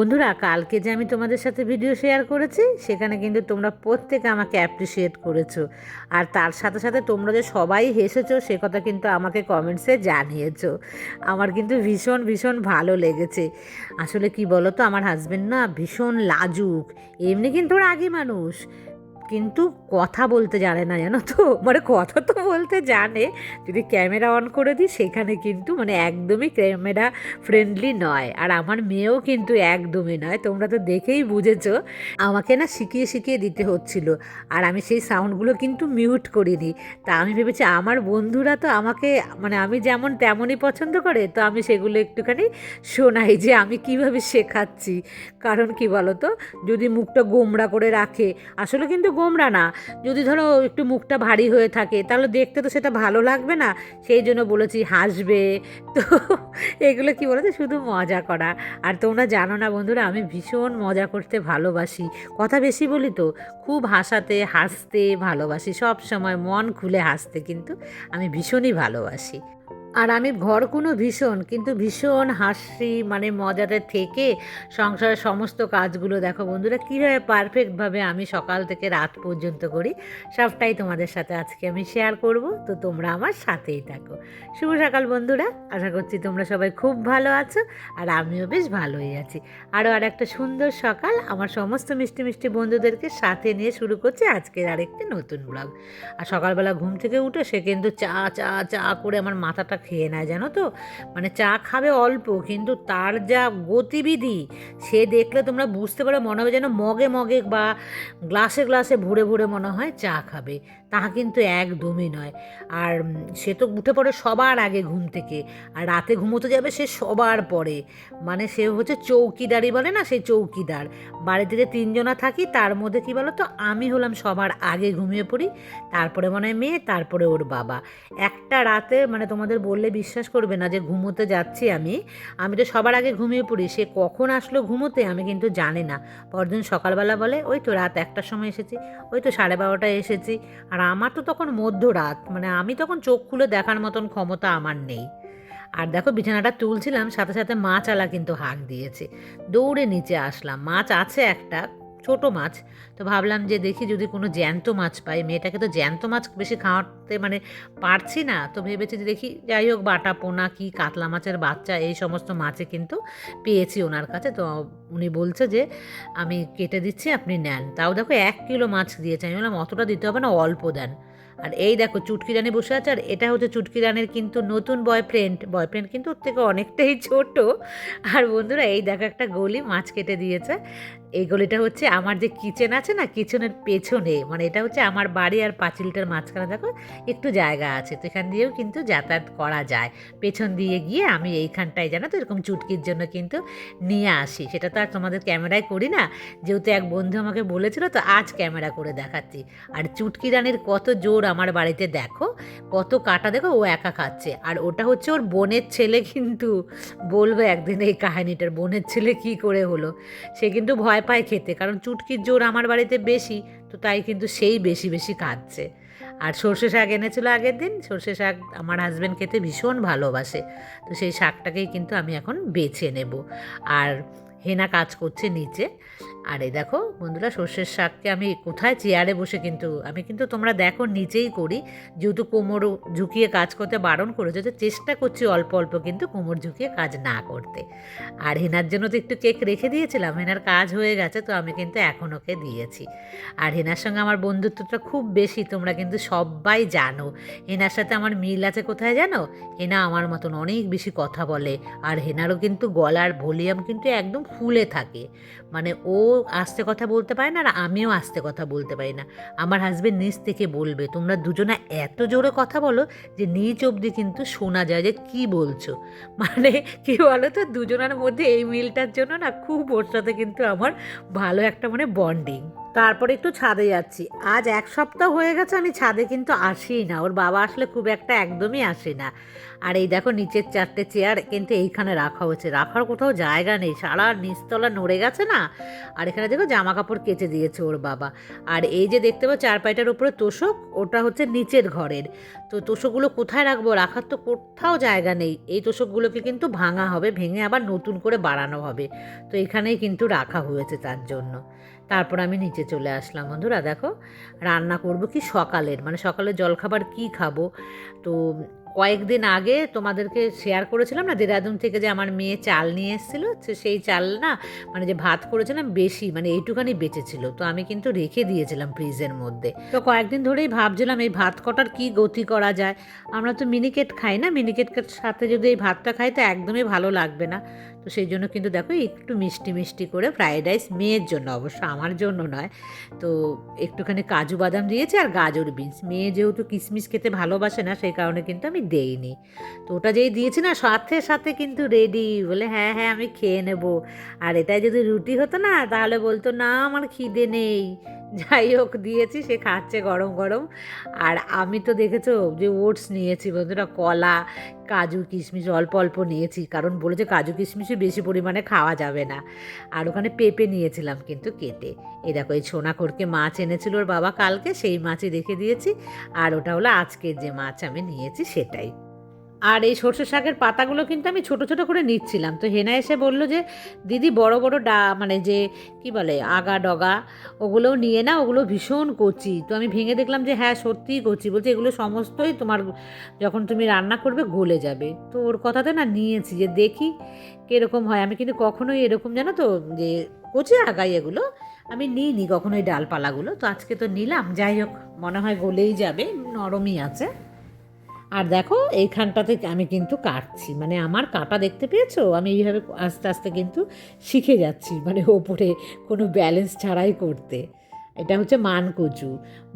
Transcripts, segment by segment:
বন্ধুরা, কালকে যে আমি তোমাদের সাথে ভিডিও শেয়ার করেছি সেখানে কিন্তু তোমরা প্রত্যেকে আমাকে অ্যাপ্রিসিয়েট করেছো, আর তার সাথে সাথে তোমরা যে সবাই হেসেছো সে কথা কিন্তু আমাকে কমেন্টসে জানিয়েছো। আমার কিন্তু ভীষণ ভীষণ ভালো লেগেছে। আসলে কি বলো তো, আমার হাজব্যান্ড না ভীষণ লাজুক। এমনি কিন্তু ওর আগে মানুষ, কিন্তু কথা বলতে জানে না, জানো তো। মানে কথা তো বলতে জানে, যদি ক্যামেরা অন করে দিই সেখানে কিন্তু মানে একদমই ক্যামেরা ফ্রেন্ডলি নয়। আর আমার মেয়েও কিন্তু একদমই নয়, তোমরা তো দেখেই বুঝেছো। আমাকে না শিখিয়ে শিখিয়ে দিতে হচ্ছিল, আর আমি সেই সাউন্ডগুলো কিন্তু মিউট করিনি। তা আমি ভেবেছি আমার বন্ধুরা তো আমাকে মানে আমি যেমন তেমনই পছন্দ করে, তো আমি সেগুলো একটুখানি শোনাই যে আমি কিভাবে শেখাচ্ছি। কারণ কি বলো তো, যদি মুখটা গোমড়া করে রাখে, আসলে কিন্তু গোমড়া না, যদি ধরো একটু মুখটা ভারী হয়ে থাকে তাহলে দেখতে তো সেটা ভালো লাগবে না। সেই জন্য বলেছি হাসবে। তো এগুলো কি বলতো, শুধু মজা করা। আর তোমরা জানো না বন্ধুরা, আমি ভীষণ মজা করতে ভালোবাসি, কথা বেশি বলি তো। খুব হাসতে ভালোবাসি, সব সময় মন খুলে হাসতে কিন্তু আমি ভীষণই ভালোবাসি। আর আমি ঘর কোনো ভীষণ, কিন্তু ভীষণ হাসি মানে মজাতে থেকে সংসারের সমস্ত কাজগুলো দেখো বন্ধুরা কীভাবে পারফেক্টভাবে আমি সকাল থেকে রাত পর্যন্ত করি, সবটাই তোমাদের সাথে আজকে আমি শেয়ার করব। তো তোমরা আমার সাথেই থাকো। শুভ সকাল বন্ধুরা, আশা করছি তোমরা সবাই খুব ভালো আছো, আর আমিও বেশ ভালোই আছি। আর একটা সুন্দর সকাল আমার সমস্ত মিষ্টি মিষ্টি বন্ধুদেরকে সাথে নিয়ে শুরু করছি আজকের আরেকটি নতুন ব্লগ। আর সকালবেলা ঘুম থেকে উঠে সে কিন্তু চা চা চা করে আমার মাথাটা খেয়ে নেয়, জানো তো। মানে চা খাবে অল্প, কিন্তু তার যা গতিবিধি সে দেখলে তোমরা বুঝতে পারো, মনে হবে যেন মগে মগে বা গ্লাসে গ্লাসে ভরে ভরে মনে হয় চা খাবে। তা কিন্তু একদমই নয়। আর সে তো উঠে পড়ে সবার আগে ঘুম থেকে, আর রাতে ঘুমোতে যাবে সে সবার পরে। মানে সে হচ্ছে চৌকিদারি বলে না, সেই চৌকিদার। বাড়িতে যে তিনজনা থাকি তার মধ্যে কি বলো তো, আমি হলাম সবার আগে ঘুমিয়ে পড়ি, তারপরে মনে হয় মেয়ে, তারপরে ওর বাবা। একটা রাতে মানে তোমাদের বললে বিশ্বাস করবে না যে ঘুমোতে যাচ্ছি আমি, আমি তো সবার আগে ঘুমিয়ে পড়ি। সে কখন আসলো ঘুমোতে আমি কিন্তু জানি না। পরদিন সকালবেলা বলে ওই তো রাত 1টার সময় এসেছি, ওই তো 12:30টায় এসেছি। আর আমার তো তখন মধ্যরাত, মানে আমি তখন চোখ খুলে দেখার মতন ক্ষমতা আমার নেই। আর দেখো বিছানাটা তুলছিলাম, সাথে সাথে মাছওয়ালা কিন্তু হাঁক দিয়েছে। দৌড়ে নিচে আসলাম, মাছ আছে একটা ছোট মাছ। তো ভাবলাম যে দেখি যদি কোনো জ্যান্ত মাছ পাই, মেয়েটাকে তো জ্যান্ত মাছ বেশি খাওয়াতে মানে পারছি না, তো ভেবেছি যে দেখি যাই হোক বাটা পোনা কি কাতলা মাছের বাচ্চা এই সমস্ত মাছে কিন্তু পেয়েছি ওনার কাছে। তো উনি বলছে যে আমি কেটে দিচ্ছি, আপনি নেন। তাও দেখো 1 কিলো মাছ দিয়েছে। আমি বললাম অতটা দিতে হবে না, অল্প দেন। আর এই দেখো চুটকি রানী বসে আছে, আর এটা হচ্ছে চুটকি রানীর কিন্তু নতুন বয়ফ্রেন্ড। বয়ফ্রেন্ড কিন্তু ওর থেকে অনেকটাই ছোট। আর বন্ধুরা এই দেখো একটা গলি মাছ কেটে দিয়েছে। এই গলিটা হচ্ছে আমার যে কিচেন আছে না, কিচেনের পেছনে, মানে এটা হচ্ছে আমার বাড়ি আর পাঁচিলটার মাঝখানে দেখো একটু জায়গা আছে, তো এখান দিয়েও কিন্তু যাতায়াত করা যায়। পেছন দিয়ে গিয়ে আমি এইখানটায় জানো তো এরকম চুটকির জন্য কিন্তু নিয়ে আসি। সেটা তো আর তোমাদের ক্যামেরায় করি না, যেহেতু এক বন্ধু আমাকে বলেছিল, তো আজ ক্যামেরা করে দেখাচ্ছি। আর চুটকি রানীর কত জোর আমার বাড়িতে, দেখো কত কাটা, দেখো ও একা খাচ্ছে। আর ওটা হচ্ছে ওর বোনের ছেলে, কিন্তু বলবো একদিন এই কাহিনীটার, বোনের ছেলে কি করে হলো। সে কিন্তু ভয় পায় খেতে, কারণ চুটকির জোর আমার বাড়িতে বেশি, তো তাই কিন্তু সেই বেশি বেশি খাচ্ছে। আর সর্ষে শাক এনেছিল আগের দিন, সর্ষে শাক আমার হাজব্যান্ড খেতে ভীষণ ভালোবাসে, তো সেই শাকটাকেই কিন্তু আমি এখন বেছে নেব। আর হেনা কাজ করছে নিচে। আর এই দেখো বন্ধুরা সর্ষের শাককে আমি কোথায় চেয়ারে বসে, কিন্তু আমি কিন্তু তোমরা দেখো নিচেই করি, যেহেতু কোমর ঝুঁকিয়ে কাজ করতে বারণ করেছে, তো চেষ্টা করছি অল্প অল্প কিন্তু কোমর ঝুঁকিয়ে কাজ না করতে। আর হেনার জন্য তো একটু কেক রেখে দিয়েছিলাম, হেনার কাজ হয়ে গেছে, তো আমি কিন্তু এখন ওকে দিয়েছি। আর হেনার সঙ্গে আমার বন্ধুত্বটা খুব বেশি, তোমরা কিন্তু সবাই জানো। হেনার সাথে আমার মিল আছে কোথায় জানো, হেনা আমার মতন অনেক বেশি কথা বলে, আর হেনারও কিন্তু গলার ভলিউম কিন্তু একদম ফুলে থাকে। মানে ও আস্তে কথা বলতে পারে না, আর আমিও আস্তে কথা বলতে পারি না। আমার হাজবেন্ড নিচ থেকে বলবে তোমরা দুজনে এত জোরে কথা বলো যে নিচ অবধি কিন্তু শোনা যায় যে কি বলছো। মানে কি বলো তো, দুজনের মধ্যে এই মিলটার জন্য না খুব ওর সাথে কিন্তু আমার ভালো একটা মানে বন্ডিং। তারপরে একটু ছাদে যাচ্ছি। আজ 1 সপ্তাহ হয়ে গেছে আমি ছাদে কিন্তু আসিই না, ওর বাবা আসলে খুব একটা একদমই আসে না। আর এই দেখো নিচের 4টে চেয়ার কিন্তু এইখানে রাখা হয়েছে, রাখার কোথাও জায়গা নেই, সারা নিচতলা নড়ে গেছে না। আর এখানে দেখো জামা কাপড় কেচে দিয়েছে ওর বাবা। আর এই যে দেখতে পাচ্ছ চারপাইটার উপরে তোষক, ওটা হচ্ছে নিচের ঘরের। তো তোষকগুলো কোথায় রাখবো, রাখার তো কোথাও জায়গা নেই। এই তোষকগুলোকে কিন্তু ভাঙা হবে, ভেঙে আবার নতুন করে বাড়ানো হবে। তো এখানেই কিন্তু রাখা হয়েছে তার জন্য। তারপর আমি নিচে চলে আসলাম। বন্ধুরা দেখো রান্না করব কি সকালের, মানে সকালের জলখাবার কি খাবো। তো কয়েকদিন আগে তোমাদেরকে শেয়ার করেছিলাম না দেরাদুন থেকে যে আমার মেয়ে চাল নিয়ে এসেছিলো, সেই চাল না মানে যে ভাত করেছিলাম বেশি, মানে এইটুখানি বেঁচেছিল। তো আমি কিন্তু রেখে দিয়েছিলাম ফ্রিজের মধ্যে। তো কয়েকদিন ধরেই ভাবছিলাম এই ভাত কটার কি গতি করা যায়। আমরা তো মিনিকেট খাই না, মিনিকেটের সাথে যদি এই ভাতটা খাই তো একদমই ভালো লাগবে না। তো সেই জন্য কিন্তু দেখো একটু মিষ্টি মিষ্টি করে ফ্রায়েড রাইস, মেয়ের জন্য অবশ্য, আমার জন্য নয়। তো একটুখানি কাজু বাদাম দিয়েছি আর গাজর বিনস। মেয়ে যেহেতু কিশমিশ খেতে ভালোবাসে না সেই কারণে কিন্তু আমি দেইনি। তো ওটা যেই দিয়েছি না সাথে সাথে কিন্তু রেডি, বলে হ্যাঁ হ্যাঁ আমি খেয়ে নেব। আর এটাই যদি রুটি হতো না তাহলে বলতো না আমার খিদে নেই। যাই হোক দিয়েছি, সে খাচ্ছে গরম গরম। আর আমি তো দেখেছো যে ওটস নিয়েছি বন্ধুরা, কলা, কাজু কিশমিশ অল্প অল্প নিয়েছি, কারণ বলেছে কাজু কিশমিশও বেশি পরিমাণে খাওয়া যাবে না। আর ওখানে পেঁপে নিয়েছিলাম কিন্তু কেটে। এই দেখো এই সোনাখোরকে মাছ এনেছিল ওর বাবা কালকে, সেই মাছই রেখে দিয়েছি। আর ওটা হলো আজকের যে মাছ আমি নিয়েছি সেটাই। আর এই সর্ষে শাকের পাতাগুলো কিন্তু আমি ছোট ছোট করে নিচ্ছিলাম। তো হেনা এসে বলল যে দিদি বড় বড় মানে যে কি বলে আগা ডগা, ওগুলোও নিয়ে না, ওগুলো ভীষণ কচি। তো আমি ভেঙে দেখলাম যে হ্যাঁ সত্যিই কচি। বলছে এগুলো সমস্তই তোমার যখন তুমি রান্না করবে গলে যাবে। তো ওর কথাতে না নিয়েছি যে দেখি কীরকম হয়। আমি কিন্তু কখনোই এরকম জানো তো যে কচি আগাই এগুলো আমি নিইনি কখনোই, ডালপালাগুলো। তো আজকে তো নিলাম, যাই হোক মনে হয় গলেই যাবে, নরমই আছে। আর দেখো এইখানটাতে আমি কিন্তু কাটছি, মানে আমার কাটা দেখতে পেয়েছো, আমি এইভাবে আস্তে আস্তে কিন্তু শিখে যাচ্ছি, মানে ওপরে কোনো ব্যালেন্স ছাড়াই করতে। এটা হচ্ছে মানকচু,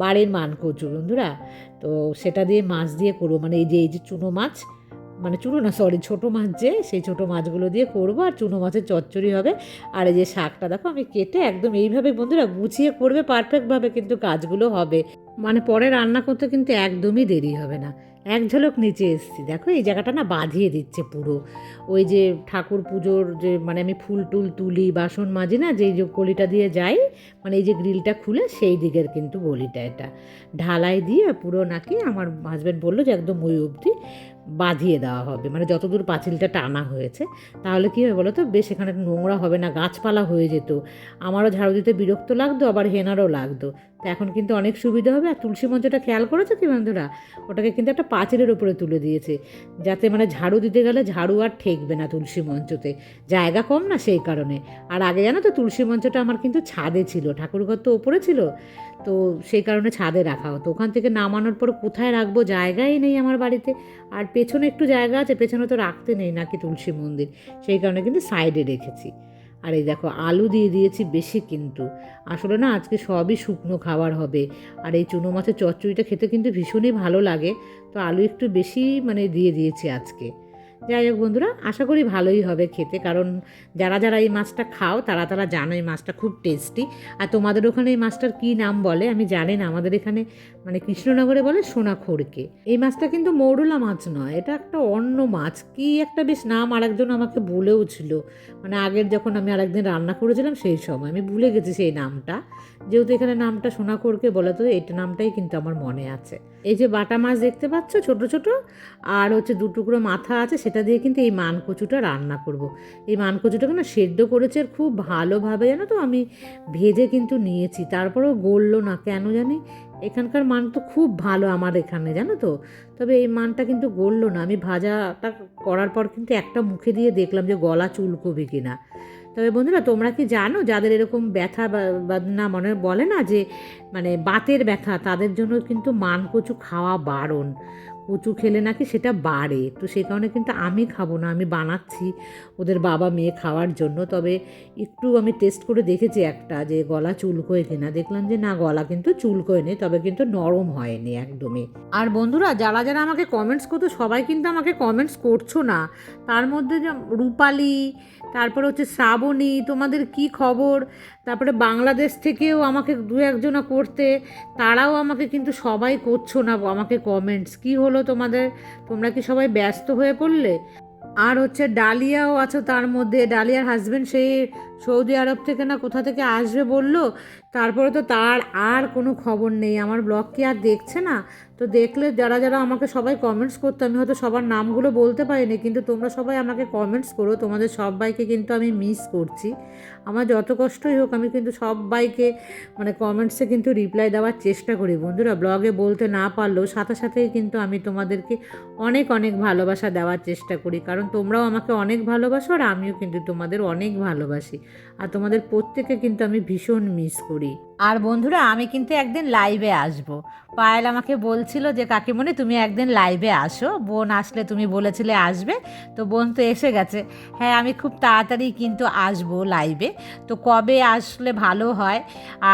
বাড়ির মানকচু বন্ধুরা। তো সেটা দিয়ে মাছ দিয়ে করবো, মানে এই যে চুনো মাছ, মানে চুনো না সরি ছোটো মাছ, যে সেই ছোটো মাছগুলো দিয়ে করবো আর চুনো মাছের চচ্চড়ি হবে। আর এই যে শাকটা দেখো আমি কেটে একদম এইভাবে বন্ধুরা গুছিয়ে করবে পারফেক্টভাবে, কিন্তু কাজগুলো হবে, মানে পরে রান্না করতে কিন্তু একদমই দেরি হবে না। এক ঝলক নিচে এসেছি, দেখো এই জায়গাটা না বাঁধিয়ে দিচ্ছে পুরো। ওই যে ঠাকুর পুজোর যে মানে আমি ফুল টুল তুলি বাসন মাজি না, যেই যে গলিটা দিয়ে যাই, মানে এই যে গ্রিলটা খুলে সেই দিকের কিন্তু গলিটা, এটা ঢালাই দিয়ে পুরো নাকি আমার হাজব্যান্ড বললো যে একদম ওই অবধি বাঁধিয়ে দেওয়া হবে, মানে যতদূর পাঁচিলটা টানা হয়েছে। তাহলে কী হবে বলো তো, বেশ এখানে নোংরা হবে না, গাছপালা হয়ে যেত, আমারও ঝাড়ু দিতে বিরক্ত লাগতো, আবার হেনারও লাগতো। তো এখন কিন্তু অনেক সুবিধা হবে। আর তুলসী মঞ্চটা খেয়াল করেছো কি বন্ধুরা, ওটাকে কিন্তু একটা পাঁচিলের উপরে তুলে দিয়েছে, যাতে মানে ঝাড়ু দিতে গেলে ঝাড়ু আর ঠেকবে না তুলসী মঞ্চতে, জায়গা কম না সেই কারণে। আর আগে জানো তো তুলসী মঞ্চটা আমার কিন্তু ছাদে ছিল, ঠাকুরঘর তো ওপরে ছিল, তো সেই কারণে ছাদে রাখা হতো। ওখান থেকে নামানোর পর কোথায় রাখবো, জায়গাই নেই আমার বাড়িতে। আর পেছনে একটু জায়গা আছে, পেছনে তো রাখতে নেই নাকি তুলসী মন্দির, সেই কারণে কিন্তু সাইডে রেখেছি। আর এই দেখো আলু দিয়ে দিয়েছি বেশি, কিন্তু আসলে না আজকে সবই শুকনো খাবার হবে। আর এই চুনো মাছের চচ্চড়িটা খেতে কিন্তু ভীষণই ভালো লাগে, তো আলু একটু বেশি মানে দিয়ে দিয়েছি আজকে। যাই হোক বন্ধুরা, আশা করি ভালোই হবে খেতে, কারণ যারা যারা এই মাছটা খাও তারা তারা জানো এই মাছটা খুব টেস্টি। আর তোমাদের ওখানে এই মাছটার কী নাম বলে আমি জানি না, আমাদের এখানে মানে কৃষ্ণনগরে বলে সোনাখোরকে। এই মাছটা কিন্তু মৌরলা মাছ নয়, এটা একটা অন্য মাছ, কি একটা বেশ নাম আরেকজন আমাকে বলেও ছিল, মানে আগের যখন আমি আরেকদিন রান্না করেছিলাম সেই সময়, আমি ভুলে গেছি সেই নামটা। যেহেতু এখানে নামটা সোনাখোরকে বলে, তো এটা নামটাই কিন্তু আমার মনে আছে। এই যে বাটা মাছ দেখতে পাচ্ছ ছোট ছোট, আর হচ্ছে 2 টুকরো মাথা আছে, সেটা দিয়ে কিন্তু এই মানকচুটা রান্না করব। এই মানকচুটাকে না সেদ্ধ করেছে আর খুব ভালোভাবে, জানো তো আমি ভেজে কিন্তু নিয়েছি, তারপরেও গললো না কেন জানি। এখানকার মান তো খুব ভালো আমার এখানে জানো তো, তবে এই মানটা কিন্তু গললো না। আমি ভাজাটা করার পর কিন্তু একটা মুখে দিয়ে দেখলাম যে গলা চুলকবে কিনা। তবে বন্ধুরা তোমরা কি জানো যাদের এরকম ব্যথা বা না মনে বলে না যে মানে বাতের ব্যথা, তাদের জন্য কিন্তু মানকচু খাওয়া বারণ। কচু খেলে নাকি সেটা বাড়ে, তো সেই কারণে কিন্তু আমি খাবো না, আমি বানাচ্ছি ওদের বাবা মেয়ে খাওয়ার জন্য। তবে একটু আমি টেস্ট করে দেখেছি একটা, যে গলা চুলকোয় কিনা, দেখলাম যে না, গলা কিন্তু চুলকোয় নেই, তবে কিন্তু নরম হয়নি একদমই। আর বন্ধুরা, যারা যারা আমাকে কমেন্টস করতো সবাই কিন্তু আমাকে কমেন্টস করছো না। তার মধ্যে যে রূপালী, তারপরে হচ্ছে শ্রাবণী, তোমাদের কি খবর, তারপরে বাংলাদেশ থেকেও আমাকে দু একজনা করতে, তারাও আমাকে কিন্তু সবাই করছো না আমাকে কমেন্টস। কি হলো তোমাদের, তোমরা কি সবাই ব্যস্ত হয়ে পড়লে? আর হচ্ছে ডালিয়াও আছো তার মধ্যে, ডালিয়ার হাজব্যান্ড সেই সৌদি আরব থেকে না কোথা থেকে আসবে বললো, তারপরে তো তার আর কোনো খবর নেই। আমার ব্লগ কি আর দেখছে না? তো দেখলে যারা যারা আমাকে সবাই কমেন্টস করতো, আমি হয়তো সবার নামগুলো বলতে পারিনি, কিন্তু তোমরা সবাই আমাকে কমেন্টস করো, তোমাদের সবাইকে কিন্তু আমি মিস করছি। আমার যত কষ্টই হোক আমি কিন্তু সবাইকে মানে কমেন্টসে কিন্তু রিপ্লাই দেওয়ার চেষ্টা করি বন্ধুরা। ব্লগে বলতে না পারলেও সাথে সাথেই কিন্তু আমি তোমাদেরকে অনেক অনেক ভালোবাসা দেওয়ার চেষ্টা করি, কারণ তোমরাও আমাকে অনেক ভালোবাসো আর আমিও কিন্তু তোমাদের অনেক ভালোবাসি। আর তোমাদের প্রত্যেকে কিন্তু আমি ভীষণ মিস করি। আর বন্ধুরা, আমি কিন্তু একদিন লাইভে আসব। পায়েল আমাকে বলছিল যে কাকিমণি তুমি একদিন লাইভে আসো, বোন আসলে তুমি বলেছিলে আসবে, তো বোন তো এসে গেছে। হ্যাঁ, আমি খুব তাড়াতাড়ি কিন্তু আসবো লাইভে। তো কবে আসলে ভালো হয়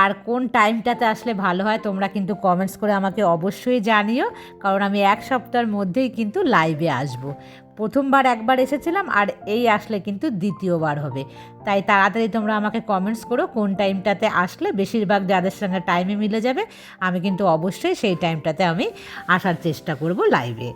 আর কোন টাইমটাতে আসলে ভালো হয় তোমরা কিন্তু কমেন্টস করে আমাকে অবশ্যই জানিও, কারণ আমি এক সপ্তাহের মধ্যেই কিন্তু লাইভে আসব। প্রথমবার একবার এসেছিলাম, আর এই আসলে কিন্তু দ্বিতীয়বার হবে। তাই তাড়াতাড়ি তোমরা আমাকে কমেন্টস করো কোন টাইমটাতে আসলে, বেশিরভাগ যাদের সঙ্গে টাইমে মিলে যাবে আমি কিন্তু অবশ্যই সেই টাইমটাতে আমি আসার চেষ্টা করব লাইভে।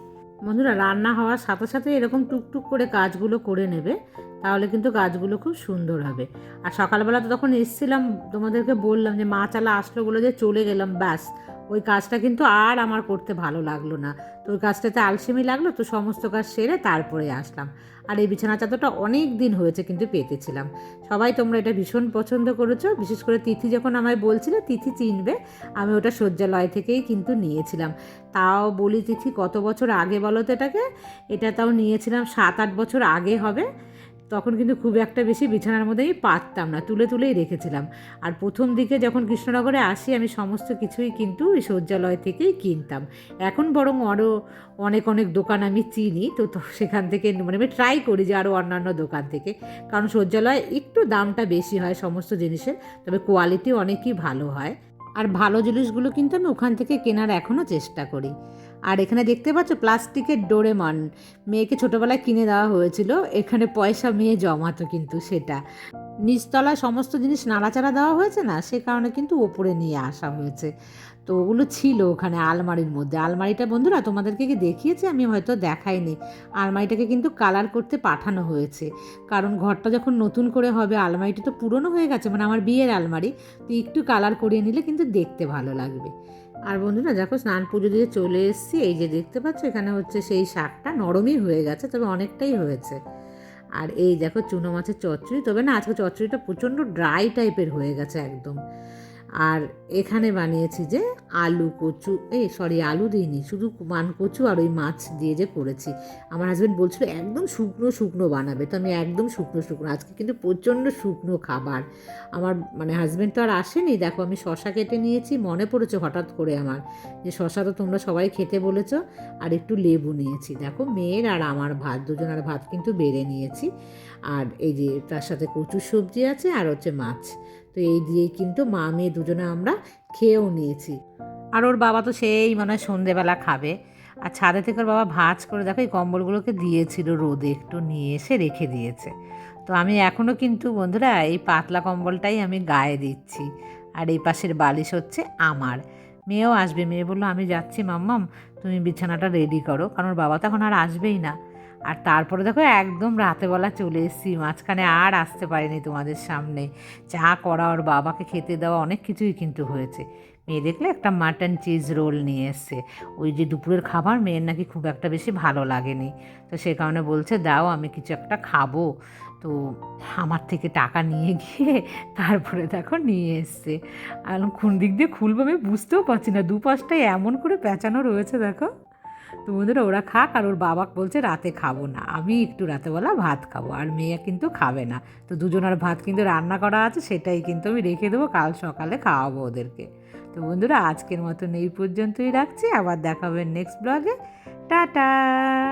বন্ধুরা, রান্না হওয়ার সাথে সাথে এরকম টুকটুক করে কাজগুলো করে নেবে, তাহলে কিন্তু কাজগুলো খুব সুন্দর হবে। আর সকালবেলা তো তখন এসেছিলাম, তোমাদেরকে বললাম যে মা চালা আসলো বলে যে চলে গেলাম, ব্যাস ওই কাজটা কিন্তু আর আমার করতে ভালো লাগলো না। তো ওই কাজটাতে আলসেমি লাগলো, তো সমস্ত কাজ সেরে তারপরে আসলাম। আর এই বিছানা চাদরটা অনেক দিন হয়েছে কিন্তু পেতেছিলাম। সবাই তোমরা এটা ভীষণ পছন্দ করেছো, বিশেষ করে তিথি যখন আমায় বলছিলে, তিথি চিনবে, আমি ওটা শয্যালয় থেকেই কিন্তু নিয়েছিলাম। তাও বলি তিথি, কত বছর আগে বলো তো এটাকে? এটা তাও নিয়েছিলাম 7-8 বছর আগে হবে। তখন কিন্তু খুব একটা বেশি বিছানার মধ্যে আমি পারতাম না, তুলে তুলেই রেখেছিলাম। আর প্রথম দিকে যখন কৃষ্ণনগরে আসি আমি সমস্ত কিছুই কিন্তু ওই শয্যালয় থেকেই কিনতাম। এখন বরং আরও অনেক অনেক দোকান আমি চিনি, তো সেখান থেকে মানে আমি ট্রাই করি যে আরও অন্যান্য দোকান থেকে, কারণ শয্যালয় একটু দামটা বেশি হয় সমস্ত জিনিসের, তবে কোয়ালিটি অনেকই ভালো হয়। আর ভালো জিনিসগুলো কিন্তু আমি ওখান থেকে কেনার এখনও চেষ্টা করি। আর এখানে দেখতে পাচ্ছ প্লাস্টিকের ডোরেমন, মেয়েকে ছোটোবেলায় কিনে দেওয়া হয়েছিল, এখানে পয়সা মেয়ে জমাতো, কিন্তু সেটা নিচতলায় সমস্ত জিনিস নাড়াচাড়া দেওয়া হয়েছে না, সে কারণে কিন্তু ওপরে নিয়ে আসা হয়েছে। তো ওগুলো ছিল ওখানে আলমারির মধ্যে। আলমারিটা বন্ধুরা তোমাদেরকে কি দেখিয়েছি? আমি হয়তো দেখাইনি। আলমারিটাকে কিন্তু কালার করতে পাঠানো হয়েছে, কারণ ঘরটা যখন নতুন করে হবে, আলমারিটা তো পুরনো হয়ে গেছে, মানে আমার বিয়ের আলমারি, তো একটু কালার করিয়ে নিলে কিন্তু দেখতে ভালো লাগবে। আর বন্ধুরা দেখো, স্নান পুজো দিয়ে চলে এসেছি, এই যে দেখতে পাচ্ছ এখানে হচ্ছে সেই শাকটা, নরমই হয়ে গেছে, তবে অনেকটাই হয়েছে। আর এই দেখো চুনো মাছের চচ্চড়ি, তবে না আজকে চচ্চড়িটা প্রচণ্ড ড্রাই টাইপের হয়ে গেছে একদম। আর এখানে বানিয়েছি যে আলু কচু, আলু দিইনি, শুধু কচু আর ওই মাছ দিয়ে যে করেছি। আমার হাজব্যান্ড বলছিল একদম শুকনো শুকনো বানাবে, তো আমি একদম শুকনো শুকনো, আজকে কিন্তু প্রচণ্ড শুকনো খাবার। আমার মানে হাজব্যান্ড তো আর আসেনি, দেখো আমি শশা কেটে নিয়েছি, মনে পড়েছে হঠাৎ করে আমার যে শশা তো তোমরা সবাই খেতে বলেছো, আর একটু লেবু নিয়েছি। দেখো মেয়ের আর আমার ভাত, দুজনের ভাত কিন্তু বেড়ে নিয়েছি। আর এই যে তার সাথে কচুর সবজি আছে আর হচ্ছে মাছ, তো এই দিয়েই কিন্তু মা মেয়ে দুজনে আমরা খেয়েও নিয়েছি। আর ওর বাবা তো সেই মানে সন্ধেবেলা খাবে। আর ছাদে থেকে ওর বাবা ভাঁজ করে দেখো এই কম্বলগুলোকে দিয়েছিল রোদে, একটু নিয়ে এসে রেখে দিয়েছে। তো আমি এখনও কিন্তু বন্ধুরা এই পাতলা কম্বলটাই আমি গায়ে দিচ্ছি। আর এই পাশের বালিশ হচ্ছে আমার। মেয়েও আসবে, মেয়ে বললো আমি যাচ্ছি মাম্মাম, তুমি বিছানাটা রেডি করো, কারণ ওর বাবা তো এখন আর আসবেই না। আর তারপরে দেখো একদম রাতেবেলা চলে এসেছি, মাঝখানে আর আসতে পারিনি তোমাদের সামনে। চা করা, ওর বাবাকে খেতে দেওয়া, অনেক কিছুই কিন্তু হয়েছে। মেয়ে দেখলে একটা মাটন চিজ রোল নিয়ে এসছে, ওই যে দুপুরের খাবার মেয়ের নাকি খুব একটা বেশি ভালো লাগেনি, তো সে কারণে বলছে দাও আমি কিছু একটা খাবো। তো আমার থেকে টাকা নিয়ে গিয়ে তারপরে দেখো নিয়ে এসছে। আর কোন দিক দিয়ে খুলবো আমি বুঝতেও পারছি না, দুপাশটাই এমন করে পেঁচানো রয়েছে দেখো। তো বন্ধুরা ওরা খাক, আর ওর বাবা বলছে রাতে খাবো না, আমি একটু রাতেবেলা ভাত খাবো, আর মেয়ে কিন্তু খাবে না। তো দুজনের ভাত কিন্তু রান্না করা আছে, সেটাই কিন্তু আমি রেখে দেবো, কাল সকালে খাওয়াবো ওদেরকে। তো বন্ধুরা আজকের মতন এই পর্যন্তই রাখছি, আবার দেখা হবে নেক্সট ব্লগে। টাটা।